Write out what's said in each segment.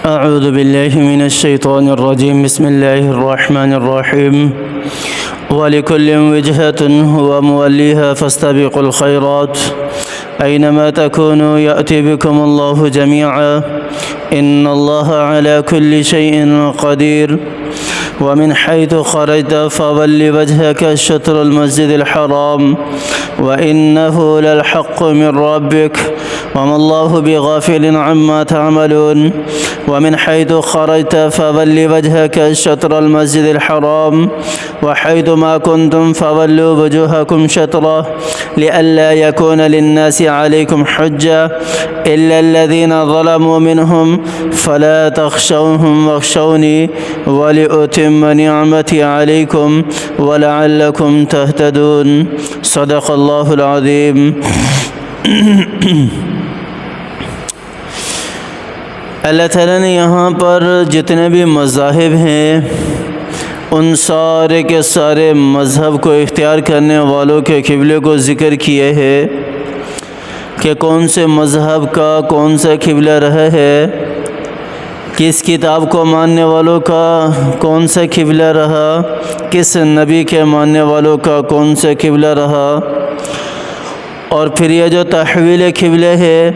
أعوذ بالله من الشيطان الرجيم. بسم الله الرحمن الرحيم. ولكل وجهة هو موليها فاستبقوا الخيرات أينما تكونوا يأتي بكم الله جميعا إن الله على كل شيء قدير. ومن حيث خرجت فول وجهك شطر المسجد الحرام وإنه للحق من ربك وما الله بغافل عما تعملون. ومن حيث خرجت فول وجهك شطر المسجد الحرام وحيث ما كنتم فولوا وجوهكم شطره لئلا يكون للناس عليكم حجة إلا الذين ظلموا منهم فلا تخشوهم واخشوني ولأتم نعمتي عليكم ولعلكم تهتدون. صدق الله العظيم. اللہ تعالیٰ نے یہاں پر جتنے بھی مذاہب ہیں ان سارے کے سارے مذہب کو اختیار کرنے والوں کے قبلے کو ذکر کیے ہیں کہ کون سے مذہب کا کون سا قبلہ رہا ہے، کس کتاب کو ماننے والوں کا کون سا قبلہ رہا، کس نبی کے ماننے والوں کا کون سا قبلہ رہا. اور پھر یہ جو تحویل قبلے ہے،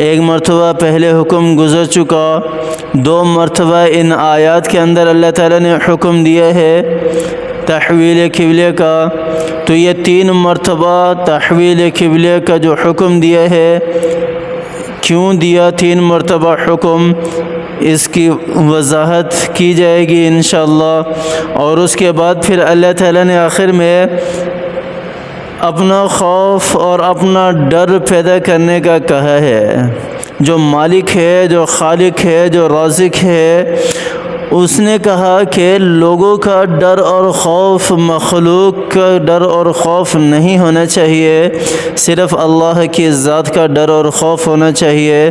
ایک مرتبہ پہلے حکم گزر چکا، دو مرتبہ ان آیات کے اندر اللہ تعالیٰ نے حکم دیا ہے تحویل قبلے کا. تو یہ تین مرتبہ تحویل قبلے کا جو حکم دیا ہے، کیوں دیا تین مرتبہ حکم، اس کی وضاحت کی جائے گی انشاءاللہ. اور اس کے بعد پھر اللہ تعالیٰ نے آخر میں اپنا خوف اور اپنا ڈر پیدا کرنے کا کہا ہے. جو مالک ہے، جو خالق ہے، جو رازق ہے، اس نے کہا کہ لوگوں کا ڈر اور خوف، مخلوق کا ڈر اور خوف نہیں ہونا چاہیے، صرف اللہ کی ذات کا ڈر اور خوف ہونا چاہیے.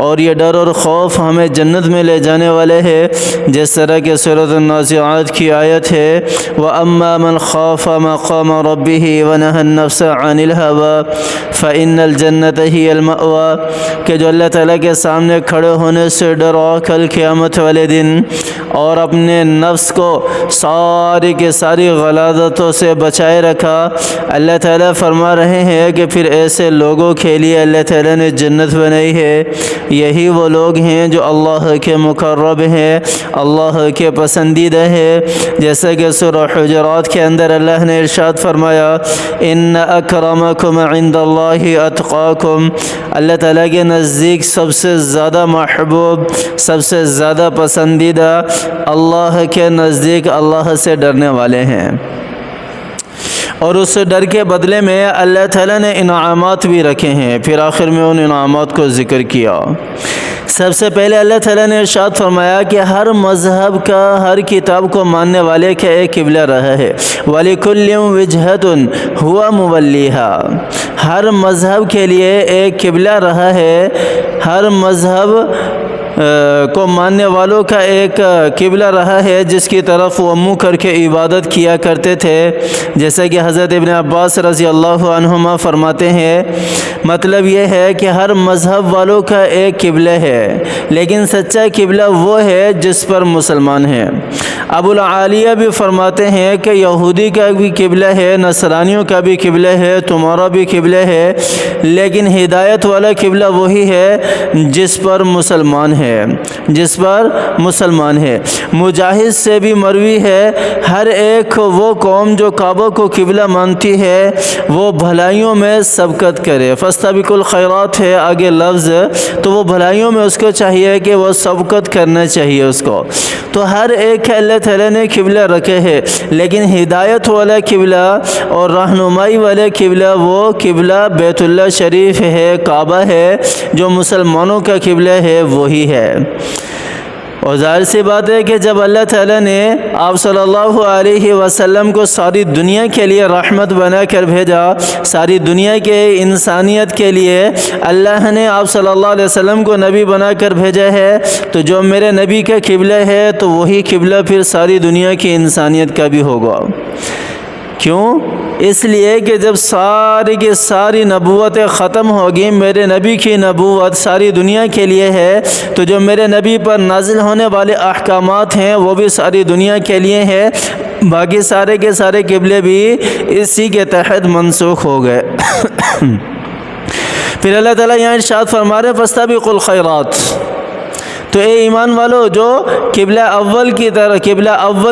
اور یہ ڈر اور خوف ہمیں جنت میں لے جانے والے ہیں، جس طرح کہ سورۃ النازعات کی آیت ہے وَأَمَّا مَنْ خَافَ مَقَامَ رَبِّهِ وَنَهَى النَّفْسَ عَنِ الْهَوَىٰ فَإِنَّ الْجَنَّةَ هِيَ الْمَأْوَىٰ، کہ جو اللہ تعالیٰ کے سامنے کھڑے ہونے سے ڈرا کل قیامت والے دن اور اپنے نفس کو ساری کے ساری غلاظتوں سے بچائے رکھا. اللہ تعالیٰ فرما رہے ہیں کہ پھر ایسے لوگوں کے لیے اللہ تعالیٰ نے جنت بنائی ہے. یہی وہ لوگ ہیں جو اللہ کے مقرب ہیں، اللہ کے پسندیدہ ہیں. جیسا کہ سورہ حجرات کے اندر اللہ نے ارشاد فرمایا ان اکرمکم عند اللہ اتقاکم، اللہ تعالیٰ کے نزدیک سب سے زیادہ محبوب، سب سے زیادہ پسندیدہ اللہ کے نزدیک اللہ سے ڈرنے والے ہیں. اور اس ڈر کے بدلے میں اللہ تعالیٰ نے انعامات بھی رکھے ہیں. پھر آخر میں ان انعامات کو ذکر کیا. سب سے پہلے اللہ تعالیٰ نے ارشاد فرمایا کہ ہر مذہب کا، ہر کتاب کو ماننے والے کا ایک قبلہ رہا ہے. وَلِكُلٍّ وِجْهَةٌ هُوَ مُوَلِّيهَا، ہر مذہب کے لیے ایک قبلہ رہا ہے. ہر مذہب کو ماننے والوں کا ایک قبلہ رہا ہے جس کی طرف وہ منہ کر کے عبادت کیا کرتے تھے. جیسا کہ حضرت ابن عباس رضی اللہ عنہما فرماتے ہیں، مطلب یہ ہے کہ ہر مذہب والوں کا ایک قبلہ ہے، لیکن سچا قبلہ وہ ہے جس پر مسلمان ہیں. ابو العالیہ بھی فرماتے ہیں کہ یہودی کا بھی قبلہ ہے، نصرانیوں کا بھی قبلہ ہے، تمہارا بھی قبلہ ہے، لیکن ہدایت والا قبلہ وہی ہے جس پر مسلمان ہے، جس پر مسلمان ہے. مجاہد سے بھی مروی ہے ہر ایک وہ قوم جو کعبہ کو قبلہ مانتی ہے وہ بھلائیوں میں سبقت کرے. فاستبقوا الخیرات ہے آگے لفظ، تو وہ بھلائیوں میں اس کو چاہیے کہ وہ سبقت کرنا چاہیے اس کو. تو ہر ایک اللہ تعالیٰ نے قبلہ رکھے ہیں، لیکن ہدایت والا قبلہ اور رہنمائی والا قبلہ وہ قبلہ بیت اللہ شریف ہے، کعبہ ہے، جو مسلمانوں کا قبلہ ہے وہی ہے. اور ظاہر سی بات ہے کہ جب اللہ تعالیٰ نے آپ صلی اللہ علیہ وسلم کو ساری دنیا کے لیے رحمت بنا کر بھیجا، ساری دنیا کے انسانیت کے لیے اللہ نے آپ صلی اللہ علیہ وسلم کو نبی بنا کر بھیجا ہے، تو جو میرے نبی کا قبلہ ہے تو وہی قبلہ پھر ساری دنیا کی انسانیت کا بھی ہوگا. کیوں؟ اس لیے کہ جب ساری کی ساری نبوتیں ختم ہوگی، میرے نبی کی نبوت ساری دنیا کے لیے ہے، تو جو میرے نبی پر نازل ہونے والے احکامات ہیں وہ بھی ساری دنیا کے لیے ہے، باقی سارے کے سارے قبلے بھی اسی کے تحت منسوخ ہو گئے۔ پھر اللہ تعالیٰ یہاں ارشاد فرما رہے فاستبقوا الخیرات، تو اے ایمان والو جو قبلہ اول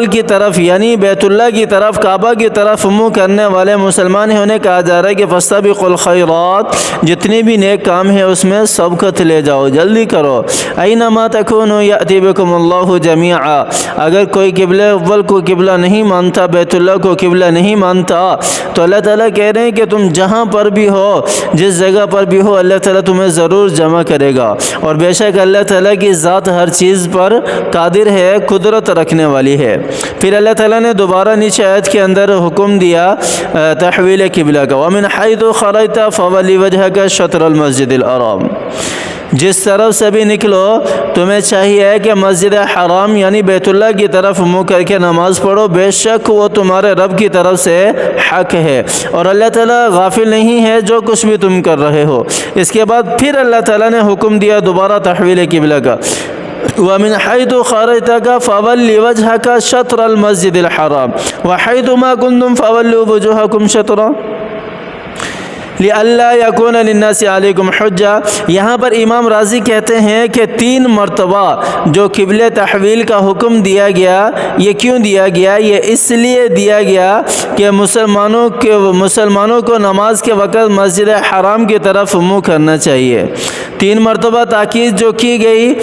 کی طرف یعنی بیت اللہ کی طرف، کعبہ کی طرف منہ کرنے والے مسلمان ہیں، انہیں کہا جا رہا ہے کہ فاستبقوا الخیرات، جتنے بھی نیک کام ہیں اس میں سبقت لے جاؤ، جلدی کرو۔ اینما تکونوا یأتی بکم اللہ جمیعا، اگر کوئی قبلہ اول کو قبلہ نہیں مانتا، بیت اللہ کو قبلہ نہیں مانتا، تو اللہ تعالیٰ کہہ رہے ہیں کہ تم جہاں پر بھی ہو، جس جگہ پر بھی ہو، اللہ تعالیٰ تمہیں ضرور جمع کرے گا، اور بے شک اللہ تعالیٰ کی ذات ہر چیز پر قادر ہے، قدرت رکھنے والی ہے۔ پھر اللہ تعالیٰ نے دوبارہ نیچے آیت کے اندر حکم دیا تحویل قبلہ کا، وَمِنْ حَيْثُ خَرَجْتَ فَوَلِّ وَجْهَكَ شَطْرَ الْمَسْجِدِ الْحَرَامِ، جس طرف سے بھی نکلو تمہیں چاہیے کہ مسجد حرام یعنی بیت اللہ کی طرف منہ کر کے نماز پڑھو، بے شک وہ تمہارے رب کی طرف سے حق ہے، اور اللہ تعالیٰ غافل نہیں ہے جو کچھ بھی تم کر رہے ہو۔ اس کے بعد پھر اللہ تعالیٰ نے حکم دیا دوبارہ تحویل قبلہ کا، وَمِنْ حَيْثُ خَرَجْتَ فَوَلِّ وَجْهَكَ شَطْرَ الْمَسْجِدِ الْحَرَامِ وَحَيْثُ مَا كُنْتُمْ فَوَلُّوا وُجُوهَكُمْ شَطْرَهُ لِأَلَّا يَكُونَ لِلنَّاسِ عَلَيْكُمْ حُجَّةٌ۔ یہاں پر امام راضی کہتے ہیں کہ 3 مرتبہ جو قبلہ تحویل کا حکم دیا گیا، یہ کیوں دیا گیا؟ یہ اس لیے دیا گیا کہ مسلمانوں کو نماز کے وقت مسجد حرام کی طرف منہ کرنا چاہیے۔ 3 مرتبہ تاکید جو کی گئی،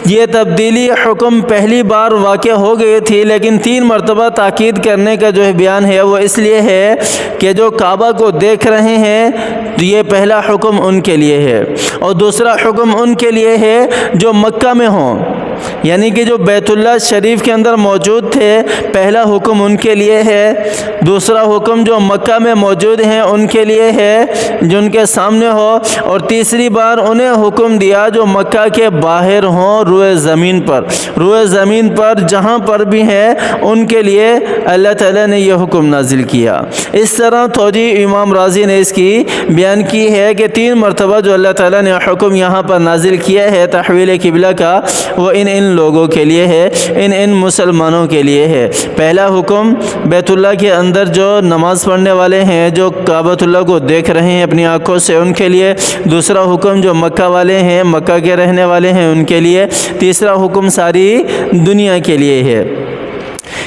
یہ تبدیلی حکم پہلی بار واقع ہو گئی تھی، لیکن 3 مرتبہ تاکید کرنے کا جو بیان ہے وہ اس لیے ہے کہ جو کعبہ کو دیکھ رہے ہیں یہ پہلا حکم ان کے لیے ہے، اور دوسرا حکم ان کے لیے ہے جو مکہ میں ہوں، یعنی کہ جو بیت اللہ شریف کے اندر موجود تھے، پہلا حکم ان کے لیے ہے، دوسرا حکم جو مکہ میں موجود ہیں ان کے لیے ہے جو ان کے سامنے ہو، اور تیسری بار انہیں حکم دیا جو مکہ کے باہر ہوں، روئے زمین پر جہاں پر بھی ہیں ان کے لیے اللہ تعالیٰ نے یہ حکم نازل کیا۔ اس طرح توجیہ امام راضی نے اس کی بیان کی ہے کہ 3 مرتبہ جو اللہ تعالیٰ نے حکم یہاں پر نازل کیا ہے تحویل قبلہ کا، وہ ان لوگوں کے لیے ہے، ان مسلمانوں کے لیے ہے۔ پہلا حکم بیت اللہ کے اندر جو نماز پڑھنے والے ہیں، جو کعبۃ اللہ کو دیکھ رہے ہیں اپنی آنکھوں سے، ان کے لیے۔ دوسرا حکم جو مکہ والے ہیں، مکہ کے رہنے والے ہیں، ان کے لیے۔ تیسرا حکم ساری دنیا کے لیے ہے۔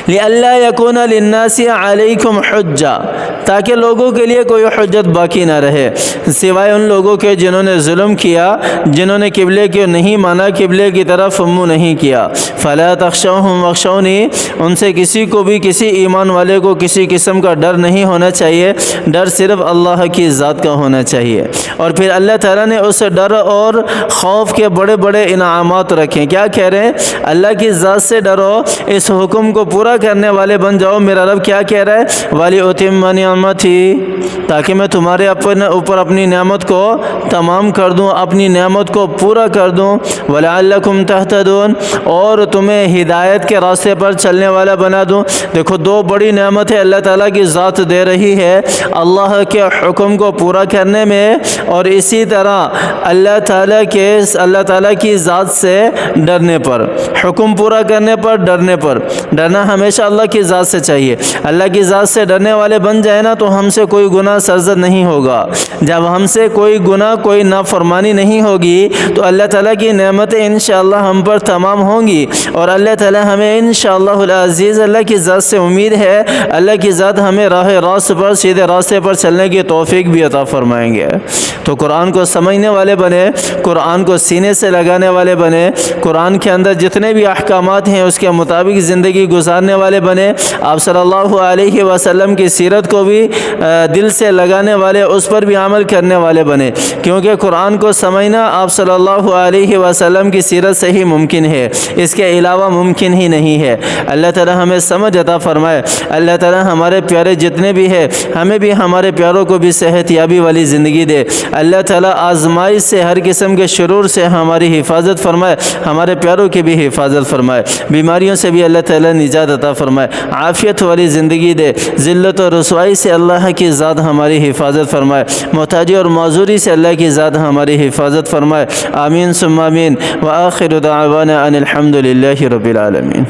لِأَلَّا يَكُونَ لِلنَّاسِ عَلَيْكُمْ حُجَّةٌ، تاکہ لوگوں کے لیے کوئی حجت باقی نہ رہے سوائے ان لوگوں کے جنہوں نے ظلم کیا، جنہوں نے قبلے کو نہیں مانا، قبلے کی طرف منہ نہیں کیا۔ فَلَا تَخْشَوْهُمْ وَاخْشَوْنِي، ان سے کسی کو بھی، کسی ایمان والے کو کسی قسم کا ڈر نہیں ہونا چاہیے، ڈر صرف اللہ کی ذات کا ہونا چاہیے۔ اور پھر اللہ تعالیٰ نے اس ڈر اور خوف کے بڑے بڑے انعامات رکھیں۔ کیا کہہ رہے ہیں؟ اللہ کی ذات سے ڈرو، اس حکم کو پورا کرنے والے بن جاؤ۔ میرا رب کیا کہہ رہا ہے؟ وَلِأُتِمَّ نِعْمَتِي، تاکہ میں تمہارے اوپر اپنی نعمت کو تمام کر دوں، اپنی نعمت کو پورا کر دوں۔ وَلَعَلَّكُمْ تَهْتَدُونَ، اور تمہیں ہدایت کے راستے پر چلنے والا بنا دوں۔ دیکھو 2 بڑی نعمتیں اللہ تعالیٰ کی ذات دے رہی ہے، اللہ کے حکم کو پورا کرنے میں، اور اسی طرح اللہ تعالیٰ کی ذات سے ڈرنے پر، حکم پورا کرنے پر، ڈرنے پر۔ ڈرنا ہمیشہ اللہ کی ذات سے چاہیے۔ اللہ کی ذات سے ڈرنے والے بن جائے نا تو ہم سے کوئی گناہ سرزد نہیں ہوگا۔ جب ہم سے کوئی گناہ، کوئی نافرمانی نہیں ہوگی تو اللہ تعالیٰ کی نعمتیں انشاءاللہ ہم پر تمام ہوں گی، اور اللہ تعالیٰ ہمیں انشاءاللہ العزیز، اللہ کی ذات سے امید ہے، اللہ کی ذات ہمیں راہ راست پر، سیدھے راستے پر چلنے کی توفیق بھی عطا فرمائیں گے۔ تو قرآن کو سمجھنے والے بنے، قرآن کو سینے سے لگانے والے بنے، قرآن کے اندر جتنے بھی احکامات ہیں اس کے مطابق زندگی گزارنے والے بنے، آپ صلی اللہ علیہ وسلم کی سیرت کو بھی بھی دل سے لگانے والے، اس پر بھی عمل کرنے والے بنے، کیونکہ قرآن کو سمجھنا آپ صلی اللہ علیہ وسلم کی سیرت سے ہی ممکن ہے، اس کے علاوہ ممکن ہی نہیں ہے۔ اللہ تعالی ہمیں سمجھ عطا فرمائے۔ اللہ تعالی ہمارے پیارے جتنے بھی ہیں، ہمیں بھی ہمارے پیاروں کو بھی صحت یابی والی زندگی دے۔ اللہ تعالی آزمائش سے، ہر قسم کے شرور سے ہماری حفاظت فرمائے، ہمارے پیاروں کی بھی حفاظت فرمائے، بیماریوں سے بھی اللہ تعالی نجات عطا فرمائے، عافیت والی زندگی دے، ذلت و رسوائی سے اللہ کی ذات ہماری حفاظت فرمائے، محتاجی اور معذوری سے اللہ کی ذات ہماری حفاظت فرمائے۔ آمین ثم آمین، وآخر دعوانا ان الحمد للہ رب العالمین۔